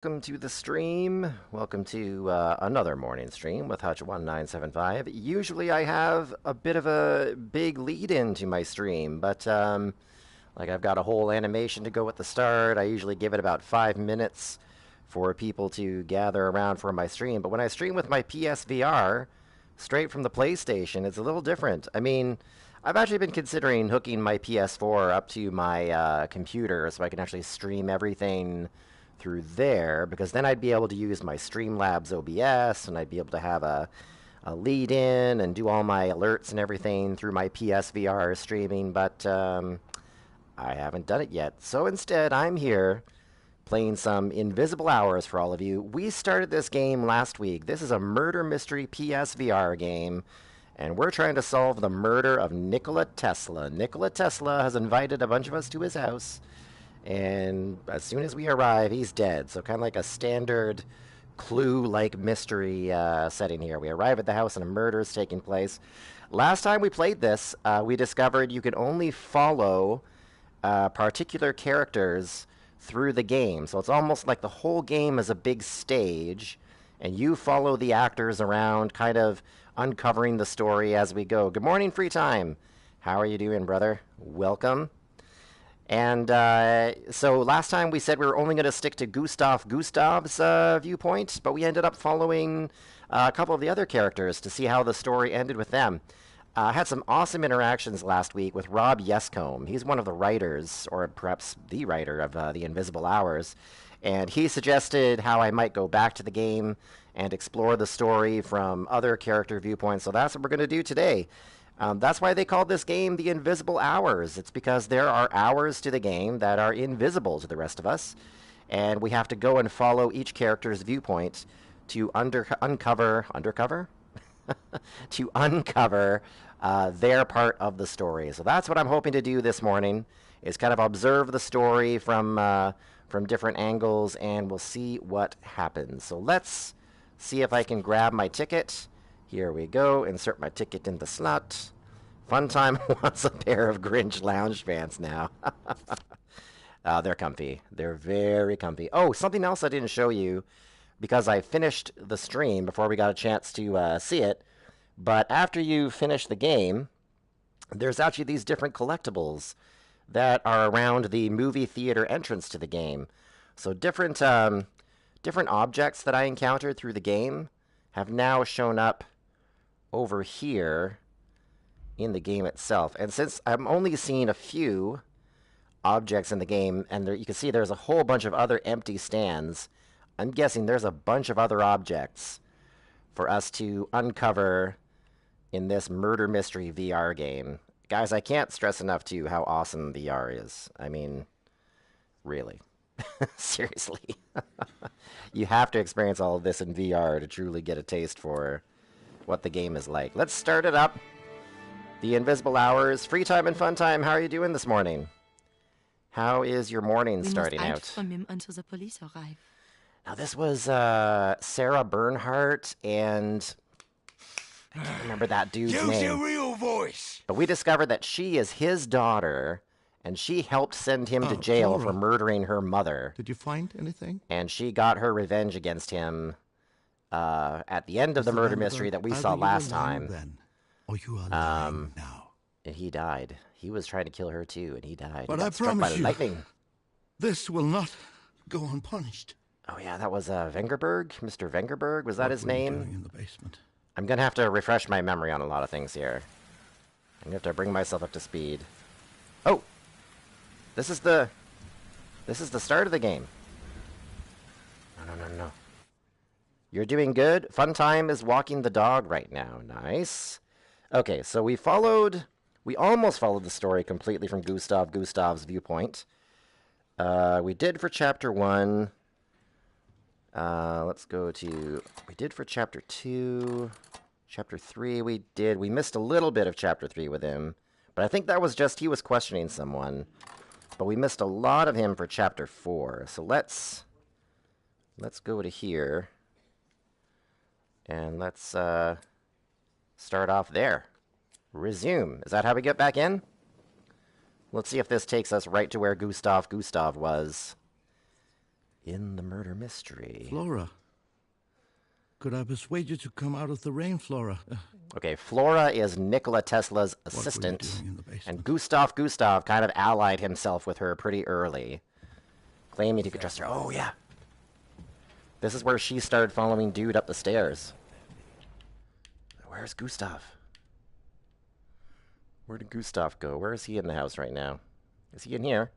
Welcome to the stream. Welcome to another morning stream with Hutch1975. Usually I have a bit of a big lead into my stream, but like I've got a whole animation to go at the start. I usually give it about 5 minutes for people to gather around for my stream. But when I stream with my PSVR straight from the PlayStation, it's a little different. I mean, I've actually been considering hooking my PS4 up to my computer so I can actually stream everything through there, because then I'd be able to use my Streamlabs OBS and I'd be able to have a lead in and do all my alerts and everything through my PSVR streaming, but I haven't done it yet. So instead, I'm here playing some Invisible Hours for all of you. We started this game last week. This is a murder mystery PSVR game, and we're trying to solve the murder of Nikola Tesla. Nikola Tesla has invited a bunch of us to his house, and as soon as we arrive, he's dead. So kind of like a standard Clue-like mystery setting here. We arrive at the house and a murder is taking place. Last time we played this, we discovered you could only follow particular characters through the game. So it's almost like the whole game is a big stage, and you follow the actors around, kind of uncovering the story as we go. Good morning, Free Time. How are you doing, brother? Welcome. And so last time we said we were only going to stick to Gustav's viewpoint, but we ended up following a couple of the other characters to see how the story ended with them. I had some awesome interactions last week with Rob Yescombe. He's one of the writers, or perhaps the writer of The Invisible Hours, and he suggested how I might go back to the game and explore the story from other character viewpoints. So that's what we're going to do today. That's why they called this game The Invisible Hours. It's because there are hours to the game that are invisible to the rest of us, and we have to go and follow each character's viewpoint to uncover to uncover their part of the story. So that's what I'm hoping to do this morning, is kind of observe the story from different angles, and we'll see what happens. So let's see if I can grab my ticket. Here we go. Insert my ticket in the slot. Funtime wants a pair of Grinch lounge pants now. They're comfy. They're very comfy. Oh, something else I didn't show you, because I finished the stream before we got a chance to see it. But after you finish the game, there's actually these different collectibles that are around the movie theater entrance to the game. So different objects that I encountered through the game have now shown up over here in the game itself. And since I'm only seeing a few objects in the game, and you can see there's a whole bunch of other empty stands, I'm guessing there's a bunch of other objects for us to uncover in this murder mystery VR game. Guys, I can't stress enough to you how awesome VR is. I mean, really. Seriously. You have to experience all of this in VR to truly get a taste for what the game is like. Let's start it up. The Invisible Hours, Free Time and Fun Time. How are you doing this morning? How is your morning starting out? From him until the police arrive. Now, this was Sarah Bernhardt, and I can't remember that dude's name. Use your real voice. But we discovered that she is his daughter, and she helped send him to jail for murdering her mother. Did you find anything? And she got her revenge against him at the end of the murder mystery that we saw last time. Then, or you are lying now. And he died. He was trying to kill her too, and he died. But He got I struck by promise you, lightning. this will not go unpunished. Oh yeah, that was Vengerberg, Mr. Vengerberg. Was that What his were you name? doing in the basement? I'm gonna have to refresh my memory on a lot of things here. I'm gonna have to bring myself up to speed. Oh, this is the start of the game. No. You're doing good. Fun Time is walking the dog right now. Nice. Okay, so we almost followed the story completely from Gustav's viewpoint. We did for chapter 1. Let's go to... We did for chapter 2. Chapter 3 we did. We missed a little bit of chapter 3 with him. But I think that was just he was questioning someone. But we missed a lot of him for chapter 4. So let's go to here. And let's start off there. Resume. Is that how we get back in? Let's see if this takes us right to where Gustav was in the murder mystery. Flora. Could I persuade you to come out of the rain, Flora? Okay, Flora is Nikola Tesla's What were you assistant, doing in the basement? and Gustav kind of allied himself with her pretty early, claiming he could trust her. Oh, yeah. This is where she started following Dude up the stairs. Where's Gustav? Where did Gustav go? Where is he in the house right now? Is he in here?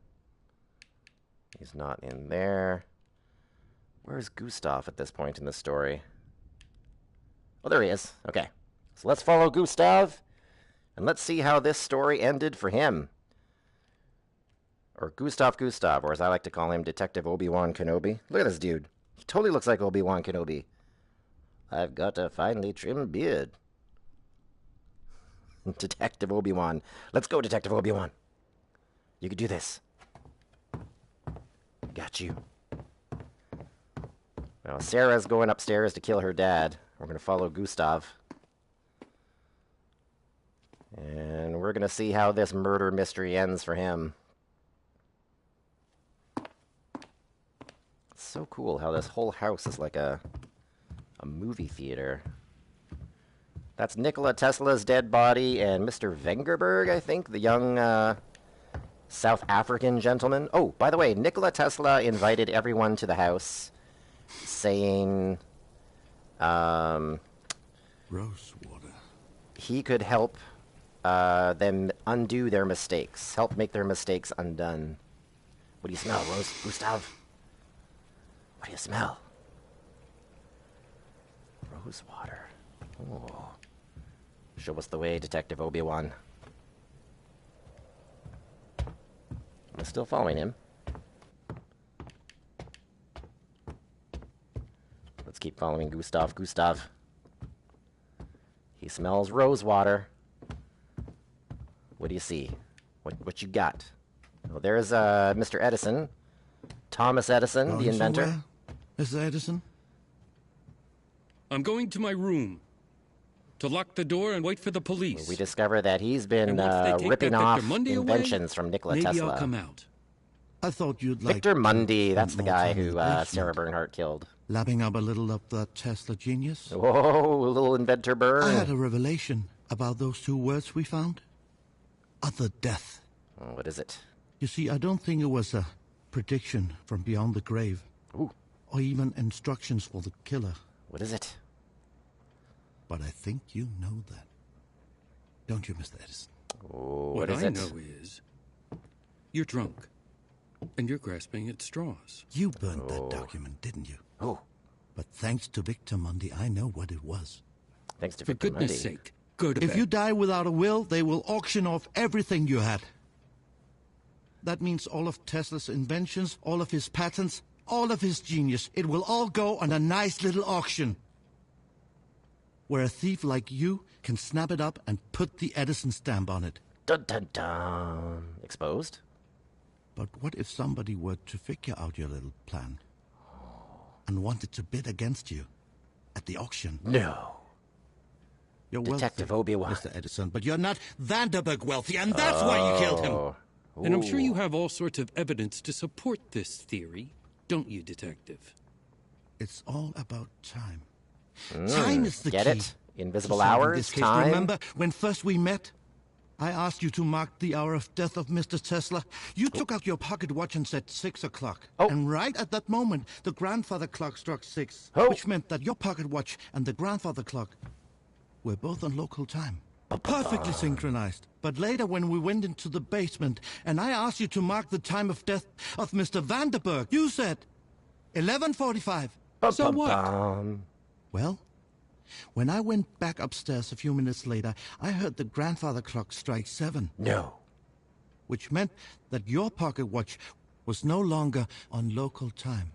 He's not in there. Where is Gustav at this point in the story? Oh, there he is. Okay. So let's follow Gustav, and let's see how this story ended for him. Or Gustav, or as I like to call him, Detective Obi-Wan Kenobi. Look at this dude. He totally looks like Obi-Wan Kenobi. I've got a finely trimmed beard. Detective Obi-Wan. Let's go, Detective Obi-Wan. You can do this. Got you. Now, Sarah's going upstairs to kill her dad. We're going to follow Gustav. And we're going to see how this murder mystery ends for him. It's so cool how this whole house is like a movie theater. That's Nikola Tesla's dead body and Mr. Vengerberg, I think, the young South African gentleman. Oh, by the way, Nikola Tesla invited everyone to the house, saying Rosewater. he could help them undo their mistakes, help make their mistakes undone. What do you smell, Gustav? What do you smell? Rosewater. Oh. Show us the way, Detective Obi-Wan. I'm still following him. Let's keep following Gustav. He smells rosewater. What do you see? What you got? Well, there's Mr. Edison. Thomas Edison, the Going inventor. somewhere, Mr. Edison? I'm going to my room to lock the door and wait for the police. We discover that he's been And once they take ripping that off Victor Mundy away, inventions from Nikola maybe Tesla. I'll come out. I thought you'd like Victor to Mundy, spend that's the more guy time in who the basement, Sarah Bernhardt killed. lapping up a little of that Tesla genius. Whoa, little inventor burn. I had a revelation about those two words we found. Other death. Oh, what is it? You see, I don't think it was a prediction from beyond the grave. Ooh. Or even instructions for the killer. What is it? But I think you know that. Don't you, Mr. Edison? Oh, What what is I it? know is you're drunk and you're grasping at straws. You burned that document, didn't you? Oh, But thanks to Victor Mundy, I know what it was. thanks to For Victor goodness Mundy. sake, go to If bed. you die without a will, they will auction off everything you had. That means all of Tesla's inventions, all of his patents, all of his genius. It will all go on a nice little auction. Where a thief like you can snap it up and put the Edison stamp on it. Dun dun dun. Exposed? But what if somebody were to figure out your little plan and wanted to bid against you at the auction? No. You're Detective wealthy, Obi-Wan. Mr. Edison, but you're not Vanderberg wealthy, and that's why you killed him. Oh. And I'm sure Ooh. you have all sorts of evidence to support this theory, don't you, Detective? It's all about time. Time is the Get key. it? Invisible to solving hours? this case. Time? Remember when first we met? I asked you to mark the hour of death of Mr. Tesla. You took out your pocket watch and said 6 o'clock. Oh. And right at that moment, the grandfather clock struck 6, Oh. which meant that your pocket watch and the grandfather clock were both on local time. Perfectly synchronized. But later, when we went into the basement and I asked you to mark the time of death of Mr. Vanderberg, you said 11:45. So what? Well, when I went back upstairs a few minutes later, I heard the grandfather clock strike 7, No. which meant that your pocket watch was no longer on local time.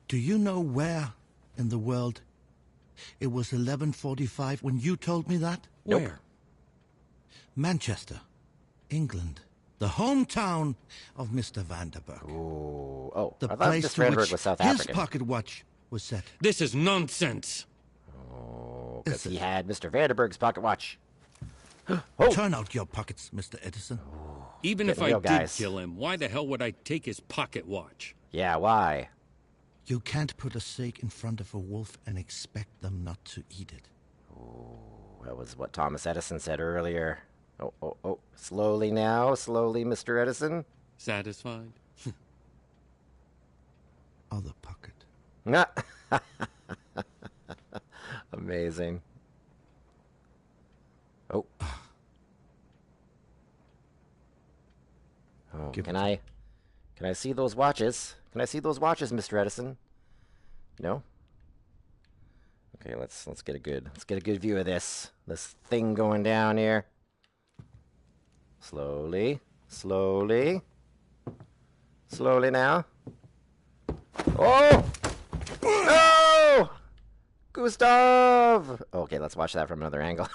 Do you know where in the world it was 11:45 when you told me that? Nope. Where? Manchester, England, the hometown of Mr. Vanderberg. Ooh. Oh, The I thought place Miss to Vanderberg which was South his African. pocket watch was set. This is nonsense. Because Is he it? had Mr. Vanderberg's pocket watch. Oh. Turn out your pockets, Mr. Edison. Even if Getting I real, did guys. kill him, why the hell would I take his pocket watch? Yeah, why? You can't put a steak in front of a wolf and expect them not to eat it. That was what Thomas Edison said earlier. Oh. Slowly now. Slowly, Mr. Edison. Satisfied? Other pocket. Amazing. Oh. Oh, Give can it I see those watches? Can I see those watches, Mr. Edison? No? Okay, let's get a good view of this thing going down here. Slowly now. Oh! No! Gustav! Okay, let's watch that from another angle.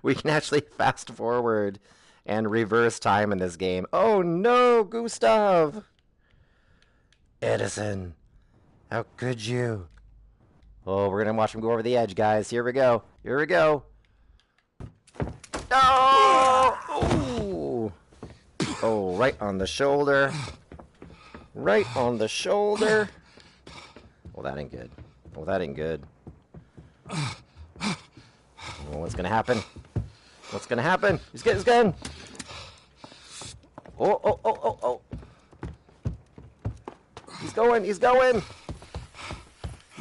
We can actually fast forward and reverse time in this game. Oh no, Gustav! Edison, how could you? Oh, we're gonna watch him go over the edge, guys. Here we go. Oh! Oh, right on the shoulder. Right on the shoulder. Oh, that ain't good. Oh, what's gonna happen? He's getting his gun. Oh. He's going. He's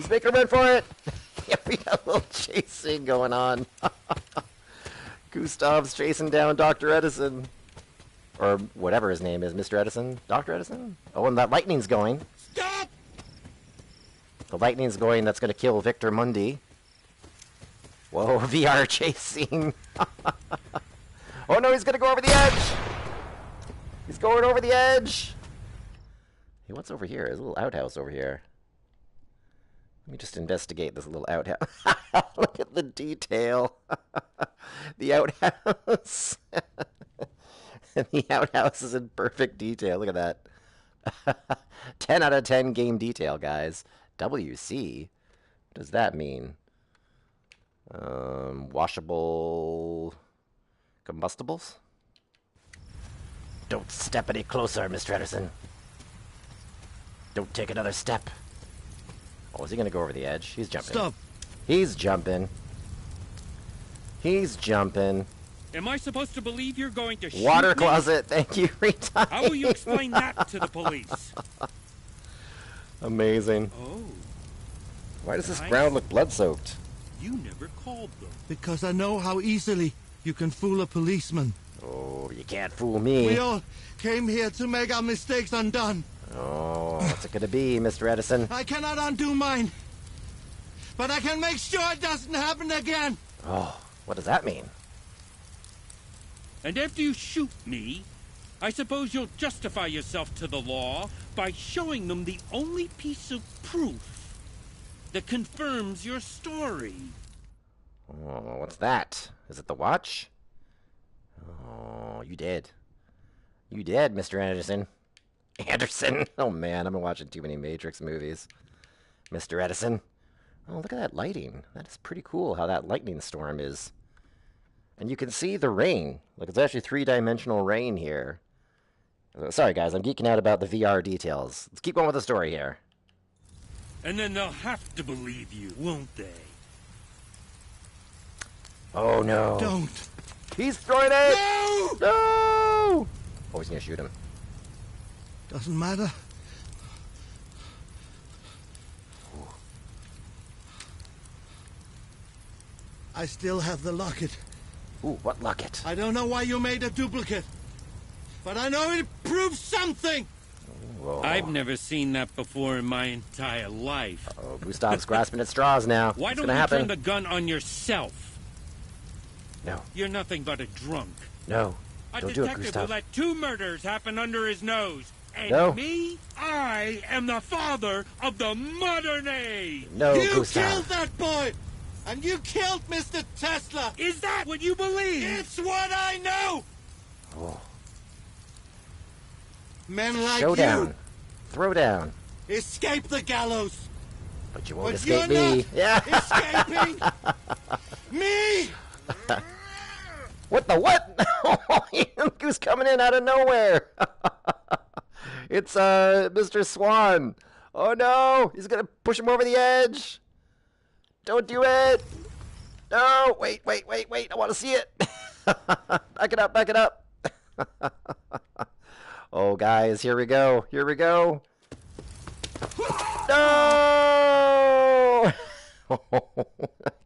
making a run for it. Yeah, we got a little chasing going on. Gustav's chasing down Dr. Edison. Or whatever his name is, Mr. Edison? Dr. Edison? Oh, and that lightning's going. Stop! The lightning's going, that's going to kill Victor Mundi. Whoa, VR chasing. Oh no, he's going to go over the edge! He's going over the edge! Hey, what's over here? There's a little outhouse over here. Let me just investigate this little outhouse. Look at the detail. The outhouse. The outhouse is in perfect detail. Look at that. 10 out of 10 game detail, guys. WC? What does that mean? Washable combustibles? Don't step any closer, Mr. Edison. Don't take another step. Oh, is he going to go over the edge? He's jumping. Stop! He's jumping. Am I supposed to believe you're going to shoot Water me? closet. Thank you, Retime. How will you explain that to the police? Amazing. Oh, Why does this Nice. ground look blood-soaked? you never called them. Because I know how easily you can fool a policeman. Oh, you can't fool me. We all came here to make our mistakes undone. Oh, what's it gonna be, Mr. Edison? I cannot undo mine. But I can make sure it doesn't happen again. Oh, what does that mean? And after you shoot me, I suppose you'll justify yourself to the law by showing them the only piece of proof that confirms your story. Oh, what's that? Is it the watch? Oh, you did. You did, Mr. Anderson. Anderson. Oh man, I've been watching too many Matrix movies. Mr. Edison. Oh, look at that lighting. That is pretty cool how that lightning storm is. And you can see the rain. Like, it's actually three-dimensional rain here. Sorry, guys, I'm geeking out about the VR details. Let's keep going with the story here. And then they'll have to believe you, won't they? Oh, no. Don't. He's throwing it! No! No! Oh, he's gonna shoot him. Doesn't matter. I still have the locket. Ooh, what locket? I don't know why you made a duplicate, but I know it proves something. Whoa. I've never seen that before in my entire life. Oh, Gustav's grasping at straws now. Why What's don't gonna you happen? turn the gun on yourself? No, You're nothing but a drunk. no. A Don't do it, detective who Gustav. let 2 murders happen under his nose. And No. me? I am the father of the modern age. No, You Gustav. killed that boy, and you killed Mr. Tesla. Is that what you believe? It's what I know. Oh, Men like showdown. Throwdown. you escape the gallows, But you won't but escape you're me. not Yeah. escaping me. What the what? Who's coming in out of nowhere? It's Mr. Swan. Oh no, he's gonna push him over the edge. Don't do it. No, wait. I want to see it. Back it up. Oh, guys, here we go. No!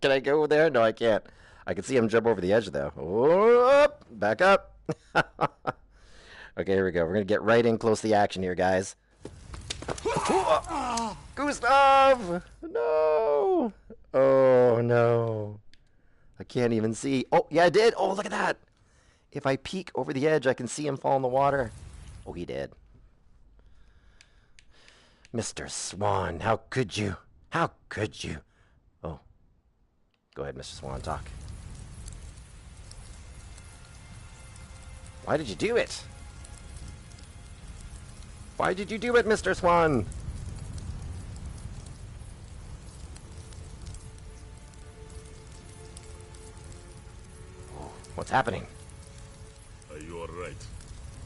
Can I go there? No, I can't. I can see him jump over the edge, though. Oh, back up. Okay, here we go. We're going to get right in close to the action here, guys. Gustav! No! Oh, no. I can't even see. Oh, yeah, I did. Oh, look at that. If I peek over the edge, I can see him fall in the water. Oh, he did. Mr. Swan, how could you? How could you? Oh. Go ahead, Mr. Swan, talk. Why did you do it? Why did you do it, Mr. Swan? Oh, what's happening? Are you alright?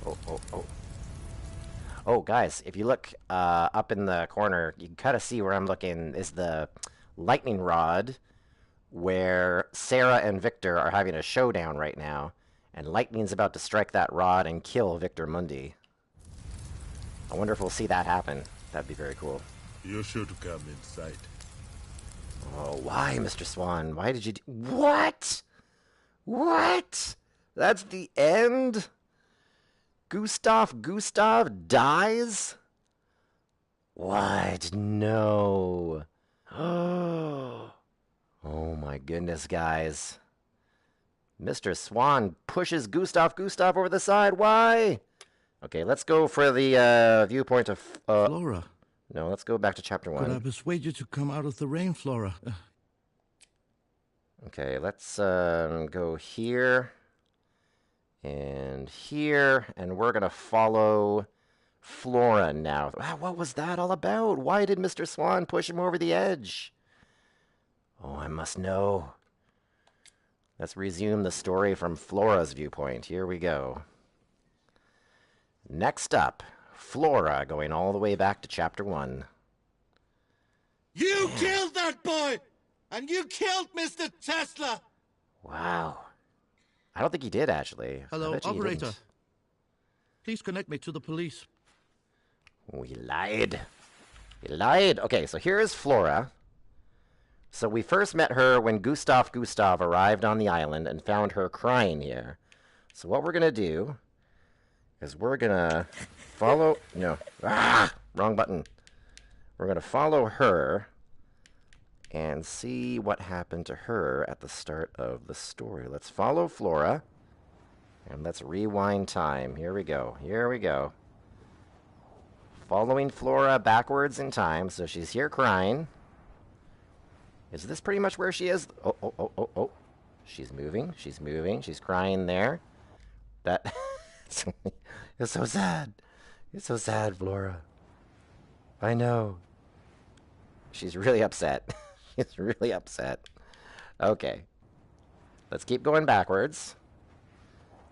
Oh. Oh, guys, if you look up in the corner, you can kind of see where I'm looking is the lightning rod where Sarah and Victor are having a showdown right now. And lightning's about to strike that rod and kill Victor Mundi. I wonder if we'll see that happen. That'd be very cool. You should come inside. Oh, why, Mr. Swan? Why did you do... What? What? That's the end? Gustav dies? What? No. Oh my goodness, guys. Mr. Swan pushes Gustav over the side. Why? Okay, let's go for the viewpoint of... Flora, No, let's go back to chapter 1. could I persuade you to come out of the rain, Flora? Okay, let's go here and here, and we're going to follow Flora now. Wow, what was that all about? Why did Mr. Swan push him over the edge? Oh, I must know. Let's resume the story from Flora's viewpoint. Here we go. Next up, Flora going all the way back to chapter 1. You killed that boy! And you killed Mr. Tesla! Wow. I don't think he did, actually. Hello, I bet you he operator. didn't. Please connect me to the police. We lied. We lied. Okay, so here's Flora. So we first met her when Gustav arrived on the island and found her crying here. So what we're going to do is we're going to follow... No. Wrong button. We're going to follow her and see what happened to her at the start of the story. Let's follow Flora. And let's rewind time. Here we go. Following Flora backwards in time. So she's here crying. Is this pretty much where she is? Oh. She's moving. She's crying there. That... It's so sad. It's so sad, Flora. I know. She's really upset. She's really upset. Okay. Let's keep going backwards.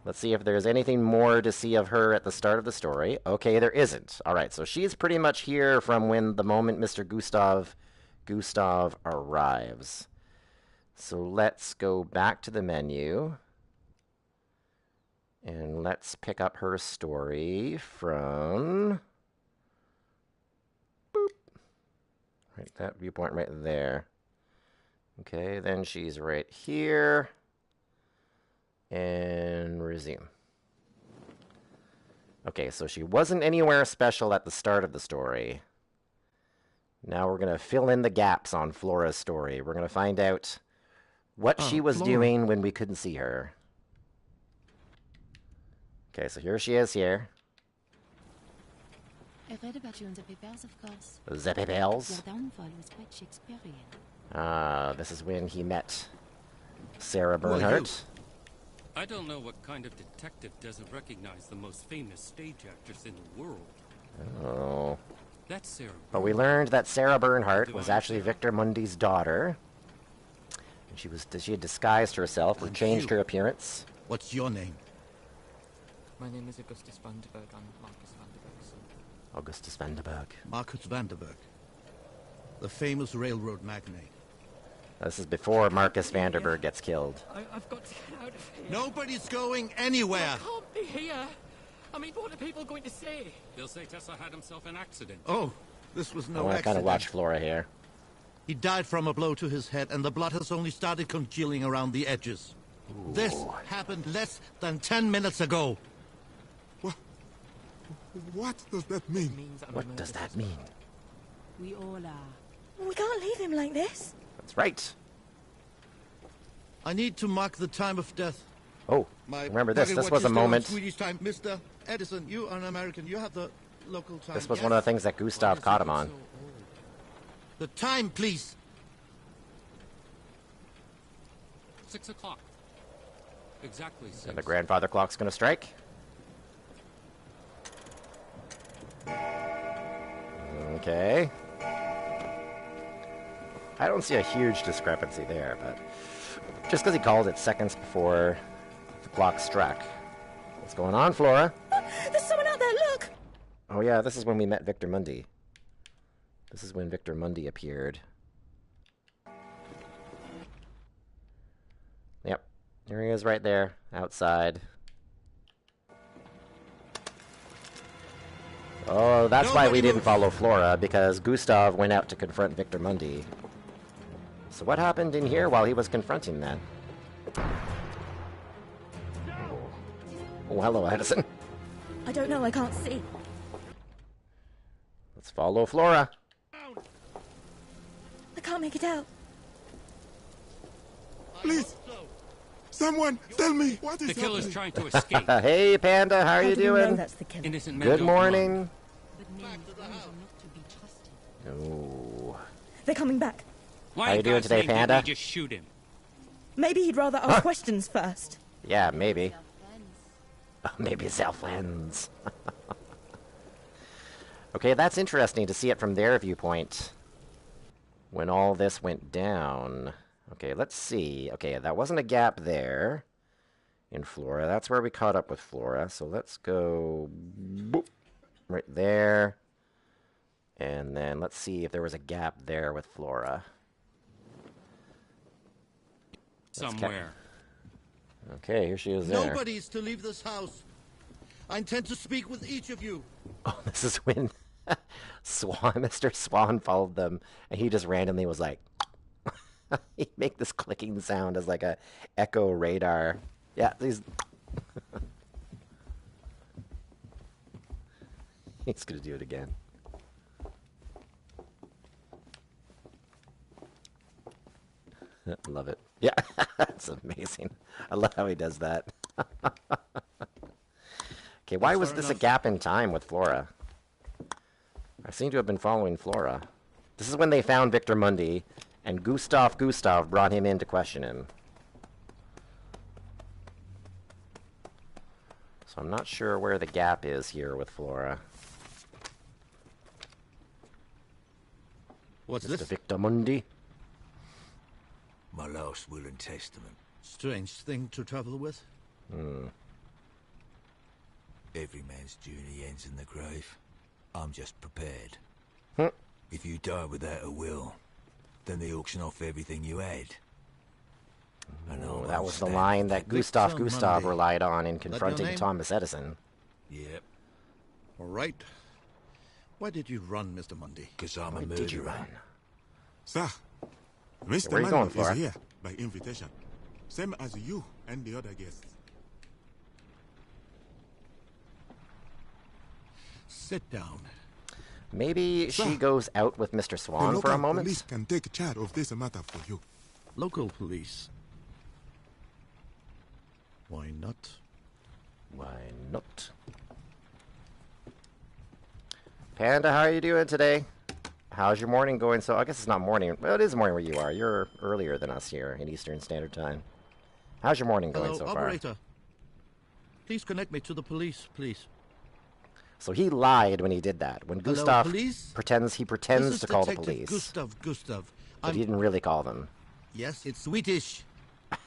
Let's see if there's anything more to see of her at the start of the story. Okay, there isn't. All right, so she's pretty much here from when the moment Mr. Gustav arrives. So let's go back to the menu. And let's pick up her story from... Boop. Right, that viewpoint right there. Okay, then she's right here. And resume. Okay, so she wasn't anywhere special at the start of the story. Now we're going to fill in the gaps on Flora's story. We're going to find out what she was Flora. doing when we couldn't see her. Okay, so here she is here. I read about you in the papers, of course. The Papers. Your downfall was quite Shakespearean. This is when he met Sarah Who are you? Bernhardt. I don't know what kind of detective doesn't recognize the most famous stage actress in the world. Oh. That's Sarah. But we learned that Sarah Bernhardt was actually Victor Mundi's daughter. And she had disguised herself or changed her appearance. What's your name? My name is Augustus Vanderberg. I'm Marcus Vanderberg's son. Augustus Vanderberg. Marcus Vanderberg. The famous railroad magnate. This is before Marcus Vanderberg gets killed. I've got to get out of here. Nobody's going anywhere. I can't be here. I mean, what are people going to say? They'll say Tesla had himself an accident. Oh, this was I no want to kind accident. of watch Flora here. He died from a blow to his head, and the blood has only started congealing around the edges. This happened less than 10 minutes ago. What does that mean? It means I'm a What murderer. does that mean? We all are. We can't leave him like this. That's right. I need to mark the time of death. Oh, My remember this. pocket This watch was a is still on moment. Swedish time. Mr. Edison, you are an American. You have the local time. This was yes? one of the things that Gustav caught him on. The time, please. 6 o'clock. Exactly 6. And the grandfather clock's going to strike. Okay. I don't see a huge discrepancy there, but just because he called it seconds before the clock struck. What's going on, Flora? There's someone out there, look! Oh yeah, this is when we met Victor Mundi. This is when Victor Mundi appeared. Yep, here he is right there, outside. Oh, that's why we Nobody didn't move. follow Flora, because Gustav went out to confront Victor Mundi. So what happened in here while he was confronting that? Oh, hello, Edison. I don't know, I can't see. Let's follow Flora. I can't make it out. Please, someone tell me what is The killer's happening. trying to escape. Hey, Panda, how are How you do we know doing? that's the killer? Innocent men Good don't morning. But men are not to be trusted. Ooh. They're coming back. mind. Why How you doing God's today, name didn't Panda? we just shoot him? Maybe he'd rather ask questions first. Yeah, maybe. Self-defense. Maybe self-lens. Okay, that's interesting to see it from their viewpoint. When all this went down. Okay, let's see. Okay, that wasn't a gap there in Flora. That's where we caught up with Flora. So let's go boop, right there. And then let's see if there was a gap there with Flora. Somewhere. Okay, here she is there. Nobody's to leave this house. I intend to speak with each of you. Oh, this is when Mr. Swan followed them, and he just randomly was like, he'd make this clicking sound as like a echo radar. Yeah, he's he's gonna do it again. Love it. Yeah, that's amazing. I love how he does that. Okay, why was fair this a enough. gap in time with Flora? I seem to have been following Flora. This is when they found Victor Mundi, and Gustav brought him in to question him. So I'm not sure where the gap is here with Flora. What's Mr. this? Victor Mundi. My last will and testament. Strange thing to travel with. Every man's journey ends in the grave. I'm just prepared. Hmm. If you die without a will, then they auction off everything you had. And I'll That was the understand. line that Gustav Mundi. relied on in your confronting name? Thomas Edison. Yep, All right. Why did you run, Mr. Mundy? because I'm Why a did you murderer. run? Sir, Mr. Where are you going, Manley Flora? is here by invitation. Same as you and the other guests. Sit down. Maybe she Sir, goes out with Mr. The Swan for local a moment? police can take charge of this matter for you. Local police. Why not? Why not? Panda, how are you doing today? How's your morning going? So I guess it's not morning. Well, it is morning where you are. You're earlier than us here in Eastern Standard Time. How's your morning going Hello, so far? operator. Please connect me to the police, please. So he lied when he did that. When Hello, Gustav police? pretends This is to call the Detective police, Gustav. but he didn't really call them. Yes, it's Swedish.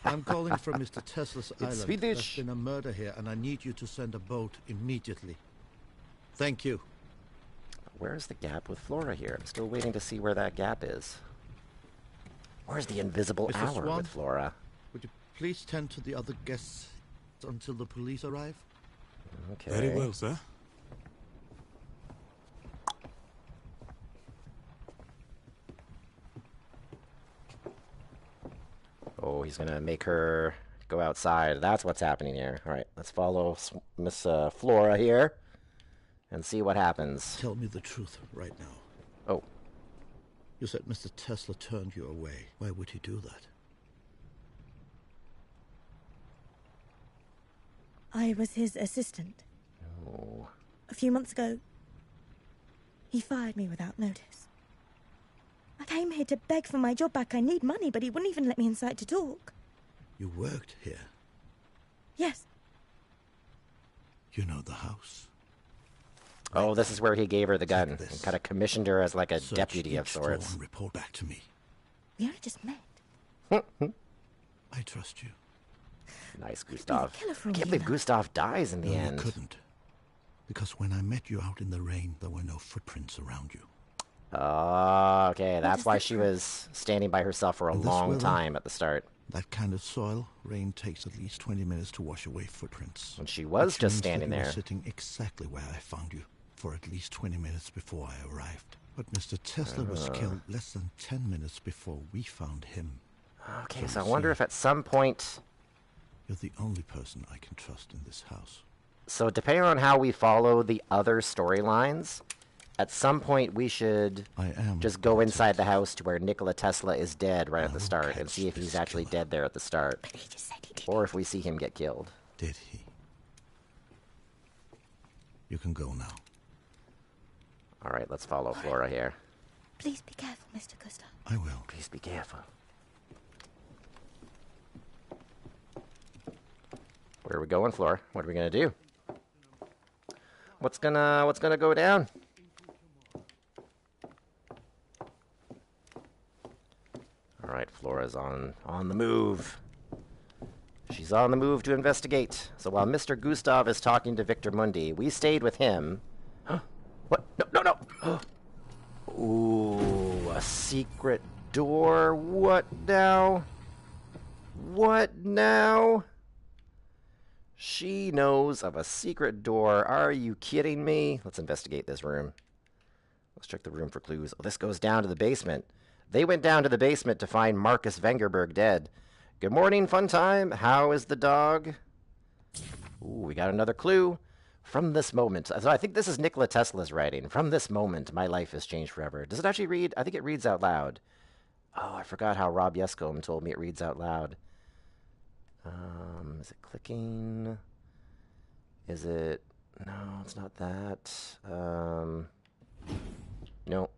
I'm calling from Mr. Tesla's island. Swedish. There's been a murder here, and I need you to send a boat immediately. Thank you. Where's the gap with Flora here? I'm still waiting to see where that gap is. Where's the invisible Mr. hour Swan? with Flora? Would you please tend to the other guests until the police arrive? Okay. Very well, sir. Oh, he's gonna make her go outside. That's what's happening here. All right, let's follow Miss Flora here and see what happens. Tell me the truth right now. Oh, You said Mr. Tesla turned you away. Why would he do that? I was his assistant. oh. A few months ago, he fired me without notice. I came here to beg for my job back. I need money, but he wouldn't even let me inside to talk. You worked here. Yes, You know the house. Oh, this is where he gave her the gun this. and kind of commissioned her as like a Search deputy of each door sorts. and report back to me. we only just met. I trust you. Nice, be the Gustav. killer for I all can't you believe know. Gustav dies in the No, end. you couldn't. Because when I met you out in the rain, there were no footprints around you. Oh, okay. That's is why that she for? was standing by herself for a In this long weather? time at the start. That kind of soil, rain takes at least 20 minutes to wash away footprints. When she was Which just means that standing you were there. sitting exactly where I found you for at least 20 minutes before I arrived. But Mr. Tesla was killed less than 10 minutes before we found him. Okay, so I wonder if at some point... You're the only person I can trust in this house. So depending on how we follow the other storylines, at some point we should I am. just go inside the house to where Nikola Tesla is dead right at I the will start and catch see if he's this actually killer. dead there at the start. But he just said he did. Or if we see him get killed. Did he? You can go now. Alright, let's follow Flora here. Please be careful, Mr. Gustav. I will. Please be careful. Where are we going, Flora? What are we gonna do? What's gonna go down? Alright, Flora's on the move. She's on the move to investigate. So while Mr. Gustav is talking to Victor Mundi, we stayed with him. What? No! Ooh, a secret door. What now? What now? She knows of a secret door. Are you kidding me? Let's investigate this room. Let's check the room for clues. Oh, this goes down to the basement. They went down to the basement to find Marcus Vengerberg dead. Good morning, fun time. How is the dog? Ooh, we got another clue. From this moment. So I think this is Nikola Tesla's writing. From this moment, my life has changed forever. Does it actually read? I think it reads out loud. Oh, I forgot how Rob Yescombe told me it reads out loud. Is it clicking? Is it... No, it's not that. No. No.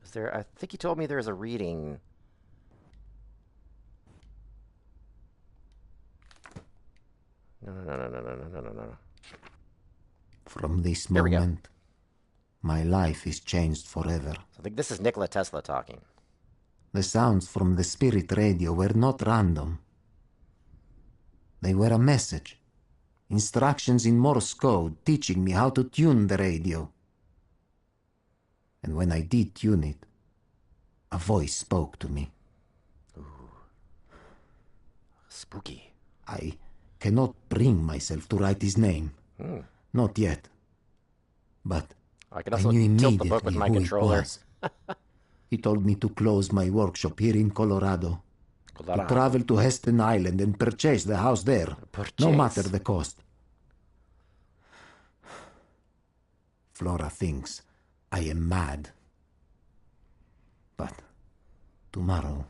Is there... I think he told me there's a reading... No. From this Here we go. moment, my life is changed forever. So I think this is Nikola Tesla talking. The sounds from the spirit radio were not random. They were a message. Instructions in Morse code teaching me how to tune the radio. And when I did tune it, a voice spoke to me. Spooky. I cannot bring myself to write his name. Not yet. But I can also knew tilt the book with immediately my who it controller. was. He told me to close my workshop here in Colorado. To travel to Heston Island and purchase the house there. No matter the cost. Flora thinks I am mad. But tomorrow,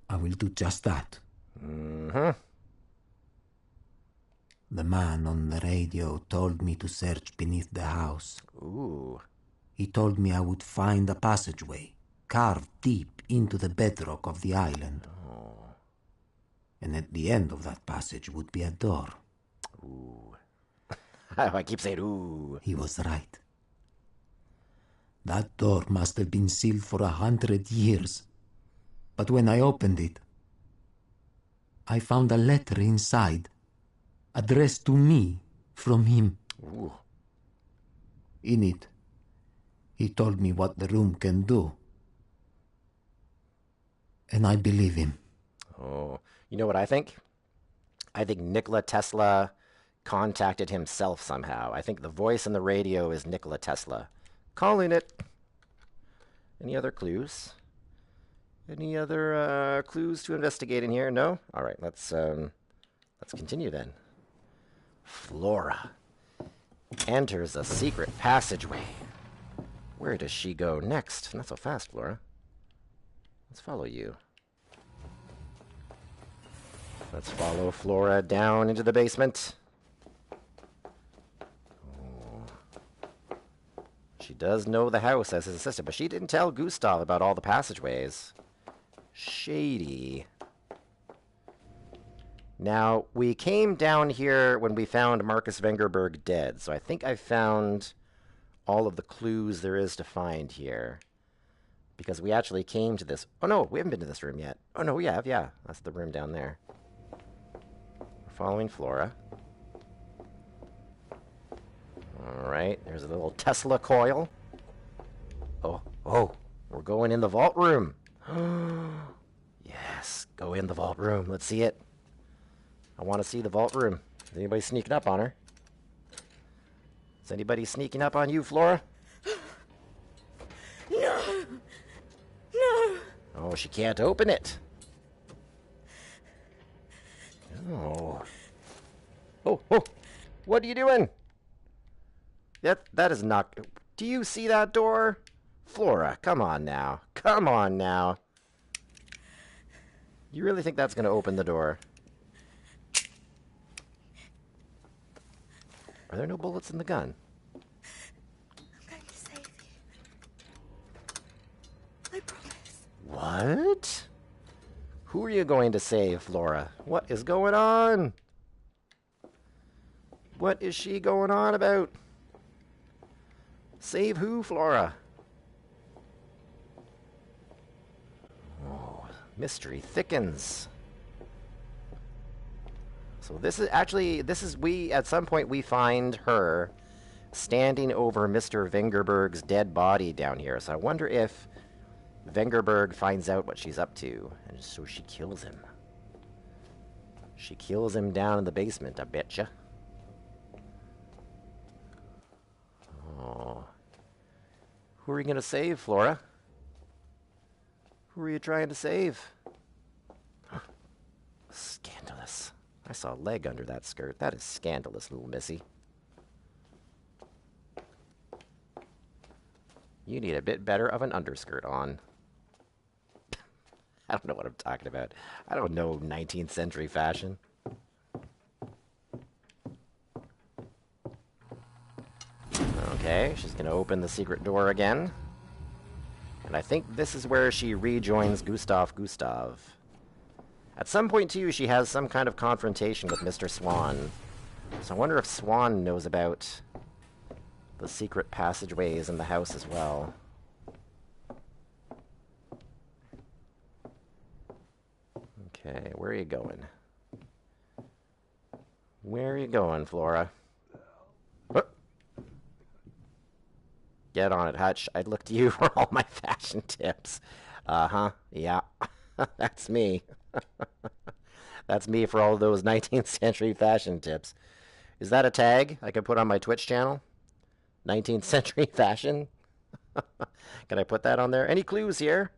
I will do just that. The man on the radio told me to search beneath the house. Ooh. He told me I would find a passageway carved deep into the bedrock of the island. And at the end of that passage would be a door. Ooh. I keep saying ooh. He was right. That door must have been sealed for 100 years. But when I opened it, I found a letter inside, addressed to me from him. Ooh. In it, he told me what the room can do. And I believe him. Oh, you know what I think? I think Nikola Tesla contacted himself somehow. I think the voice in the radio is Nikola Tesla. Calling it. Any other clues? Any other clues to investigate in here? No? All right, let's continue then. Flora enters a secret passageway. Where does she go next? Not so fast, Flora. Let's follow you. Let's follow Flora down into the basement. Oh. She does know the house as his assistant, but she didn't tell Gustav about all the passageways. Shady. Now, we came down here when we found Marcus Vengerberg dead, so I think I found all of the clues there is to find here. Because we actually came to this... Oh, no, we haven't been to this room yet. Oh, no, we have, yeah. That's the room down there. We're following Flora. All right, there's a little Tesla coil. Oh, we're going in the vault room. Yes, go in the vault room. Let's see it. I want to see the vault room. Is anybody sneaking up on her? Is anybody sneaking up on you, Flora? No! No! Oh, she can't open it. Oh. Oh, what are you doing? That is not... Do you see that door? Flora, come on now. Come on now. You really think that's going to open the door? Are there no bullets in the gun? I'm going to save you. I promise. What? Who are you going to save, Flora? What is going on? What is she going on about? Save who, Flora? Oh, mystery thickens. So this is at some point we find her standing over Mr. Vengerberg's dead body down here. So I wonder if Vengerberg finds out what she's up to, and so she kills him. She kills him down in the basement, I betcha. Oh. Who are you going to save, Flora? Who are you trying to save? Scandalous. I saw a leg under that skirt. That is scandalous, little missy. You need a bit better of an underskirt on. I don't know what I'm talking about. I don't know 19th century fashion. Okay, she's going to open the secret door again. And I think this is where she rejoins Gustav. At some point, too, she has some kind of confrontation with Mr. Swan. So I wonder if Swan knows about the secret passageways in the house as well. Okay, where are you going? Where are you going, Flora? Oh. Get on it, Hutch. I'd look to you for all my fashion tips. Uh-huh, yeah. That's me. That's me for all of those 19th century fashion tips. Is that a tag I could put on my Twitch channel? 19th century fashion? Can I put that on there? Any clues here?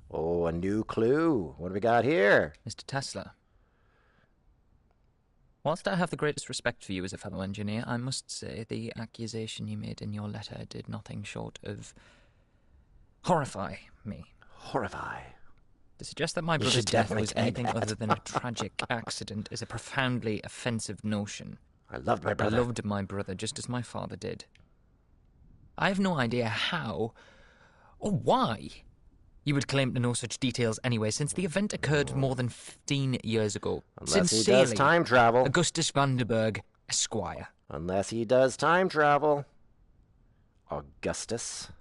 Oh, a new clue. What do we got here? Mr. Tesla. Whilst I have the greatest respect for you as a fellow engineer, I must say the accusation you made in your letter did nothing short of horrify me. Horrify? To suggest that my brother's death was anything other than a tragic accident is a profoundly offensive notion. I loved my brother. I loved my brother just as my father did. I have no idea how or why you would claim to know such details anyway, since the event occurred more than 15 years ago. Unless he does time travel. Augustus Vanderberg, Esquire. Unless he does time travel. Augustus.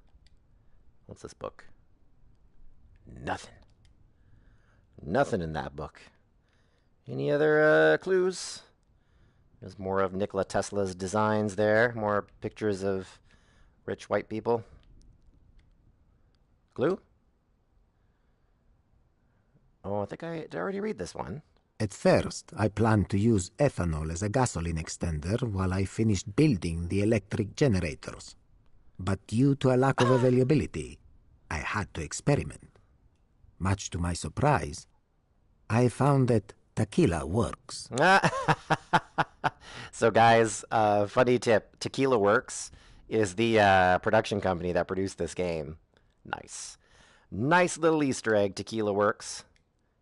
What's this book? Nothing. Nothing in that book. Any other clues? There's more of Nikola Tesla's designs there. More pictures of rich white people. Clue? Oh, I think I did already read this one. At first, I planned to use ethanol as a gasoline extender while I finished building the electric generators. But due to a lack of availability, I had to experiment. Much to my surprise, I found that tequila works. So guys, funny tip, Tequila Works is the production company that produced this game. Nice. Nice little Easter egg, Tequila Works.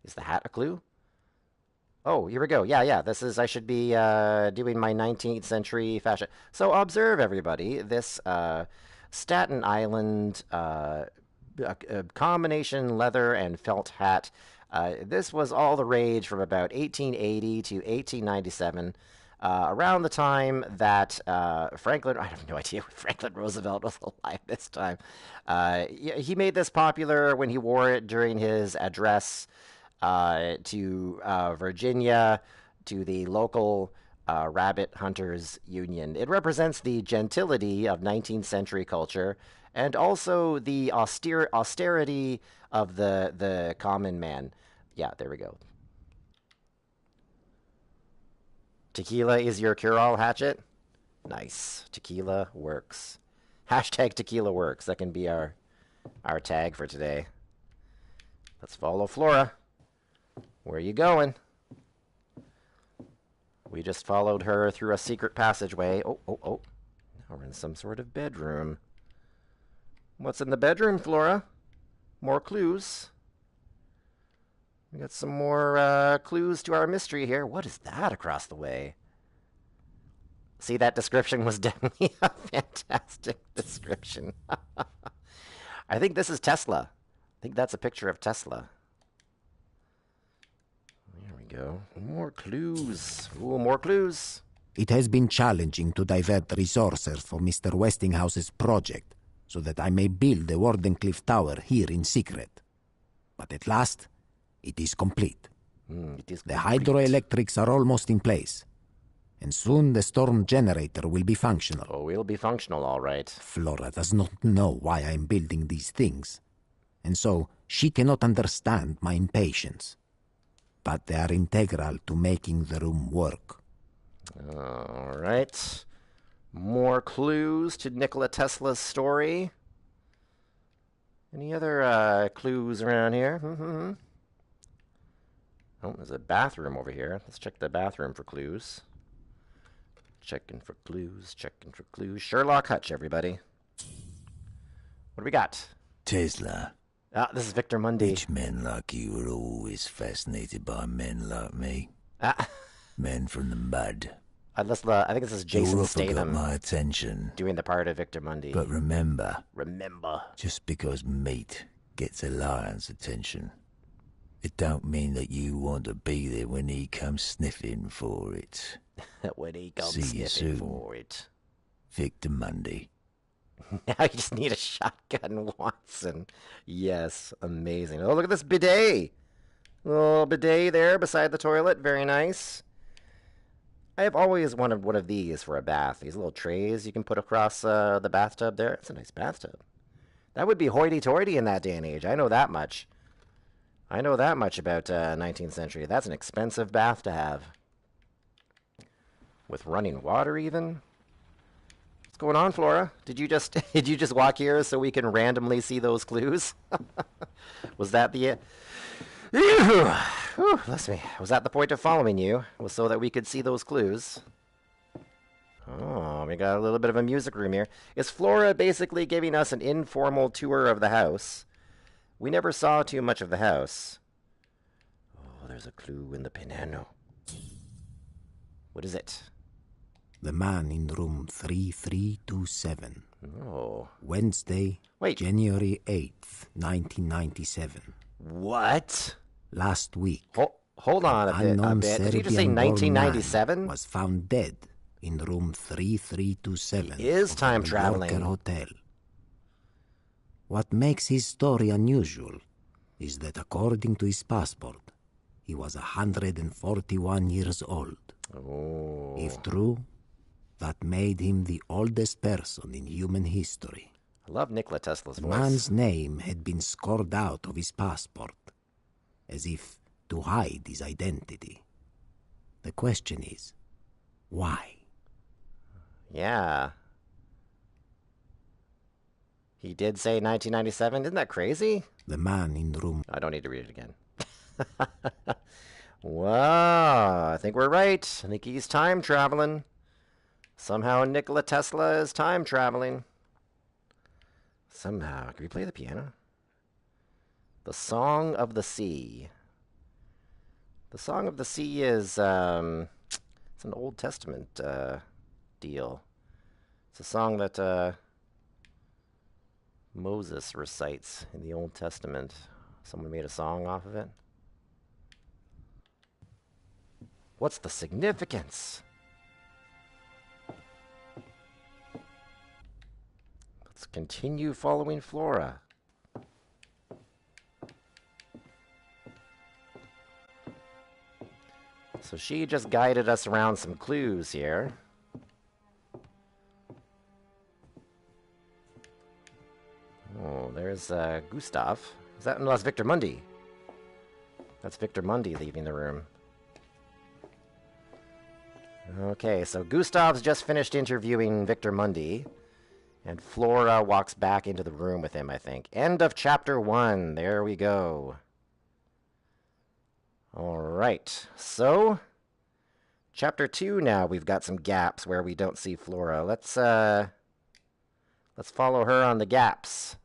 Is the hat a clue? Oh, here we go. Yeah. This is, I should be doing my 19th century fashion. So observe, everybody, this Staten Island combination leather and felt hat. This was all the rage from about 1880 to 1897. Around the time that Franklin, I have no idea if Franklin Roosevelt was alive this time. He made this popular when he wore it during his address to Virginia, to the local Rabbit Hunters Union. It represents the gentility of 19th century culture and also the austerity of the common man. Yeah, there we go. Tequila is your cure-all, Hatchet? Nice. Tequila works. Hashtag tequila works. That can be our tag for today. Let's follow Flora. Where are you going? We just followed her through a secret passageway. Oh. Now we're in some sort of bedroom. What's in the bedroom, Flora? More clues. We got some more clues to our mystery here. What is that across the way? See, that description was definitely a fantastic description. I think this is Tesla. I think that's a picture of Tesla. There we go. More clues. Ooh, more clues. It has been challenging to divert resources for Mr. Westinghouse's project so that I may build the Wardenclyffe Tower here in secret. But at last, it is complete. The hydroelectrics are almost in place. And soon the storm generator will be functional. Oh, we'll be functional, all right. Flora does not know why I am building these things. And so she cannot understand my impatience. But they are integral to making the room work. All right. More clues to Nikola Tesla's story. Any other clues around here? Mm-hmm. Oh, there's a bathroom over here. Let's check the bathroom for clues. Checking for clues. Sherlock Hutch, everybody. What do we got? Tesla. This is Victor Mundy. Rich men like you are always fascinated by men like me. Men from the mud. I think this is Jason Statham. Got my attention. Doing the part of Victor Mundy. But remember. Just because meat gets a lion's attention, it don't mean that you want to be there when he comes sniffing for it. When he comes See you sniffing soon. for it. Victor Mundy. Now you just need a shotgun, Watson. Yes, amazing. Oh, look at this bidet. Little bidet there beside the toilet. Very nice. I have always wanted one of these for a bath. These little trays you can put across the bathtub there. It's a nice bathtub. That would be hoity-toity in that day and age. I know that much. I know that much about 19th century. That's an expensive bath to have. With running water, even. What's going on, Flora? Did you just walk here so we can randomly see those clues? Was that the? Bless me. Was that the point of following you? Was so that we could see those clues? Oh, we got a little bit of a music room here. Is Flora basically giving us an informal tour of the house? We never saw too much of the house. Oh, there's a clue in the piano. What is it? The man in room 3327. Oh. Wednesday, January 8th, 1997. What? Last week. Hold on a bit. Did you just say 1997? Was found dead in room 3327. He is time traveling. Hotel. What makes his story unusual is that according to his passport, he was 141 years old. Oh. If true, that made him the oldest person in human history. I love Nikola Tesla's The voice. man's name had been scored out of his passport, as if to hide his identity. The question is, why? Yeah. He did say 1997. Isn't that crazy? The man in room... I don't need to read it again. Wow, I think we're right. I think he's time traveling. Somehow Nikola Tesla is time traveling. Somehow. Can we play the piano? The Song of the Sea. The Song of the Sea is, it's an Old Testament deal. It's a song that Moses recites in the Old Testament. Someone made a song off of it. What's the significance? Let's continue following Flora. So she just guided us around some clues here. Oh, there's Gustav. Is that? No, that's Victor Mundy. That's Victor Mundy leaving the room. Okay, so Gustav's just finished interviewing Victor Mundy, and Flora walks back into the room with him, I think. End of chapter 1. There we go. All right, so chapter 2 now. We've got some gaps where we don't see Flora. Let's follow her on the gaps.